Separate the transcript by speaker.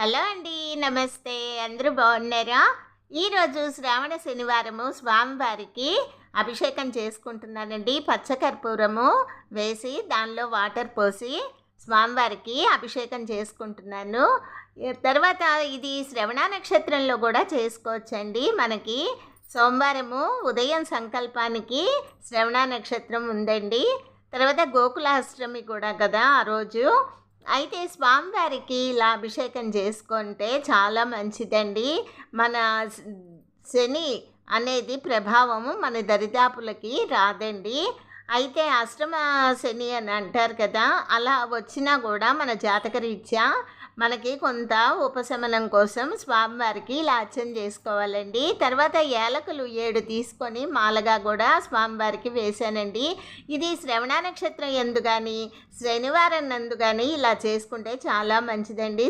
Speaker 1: Hello అండి. నమస్తే. అందరూ బాగున్నారా? ఈరోజు శ్రావణ శనివారము స్వామివారికి అభిషేకం చేసుకుంటున్నానండి. పచ్చకర్పూరము వేసి దానిలో వాటర్ పోసి స్వామివారికి అభిషేకం చేసుకుంటున్నాను. తర్వాత ఇది శ్రవణ నక్షత్రంలో కూడా చేసుకోవచ్చండి. మనకి సోమవారము ఉదయం సంకల్పానికి శ్రవణ నక్షత్రం ఉందండి. తర్వాత గోకులాష్టమి కూడా కదా ఆ రోజు. అయితే స్వామివారికి ఇలా అభిషేకం చేసుకుంటే చాలా మంచిదండి. మన స్- శని అనేది ప్రభావము మన దరిదాపులకి రాదండి. అయితే అష్టమ శని అని అంటారు కదా, అలా వచ్చినా కూడా మన జాతకరీత్యా మనకి కొంత ఉపశమనం కోసం స్వామివారికి ఇలా అర్చన చేసుకోవాలండి. తర్వాత యాలకులు 7 తీసుకొని మాలగా కూడా స్వామివారికి వేశానండి. ఇది శ్రవణ నక్షత్రం ఎందు కానీ శనివారం నందు కానీ ఇలా చేసుకుంటే చాలా మంచిదండి.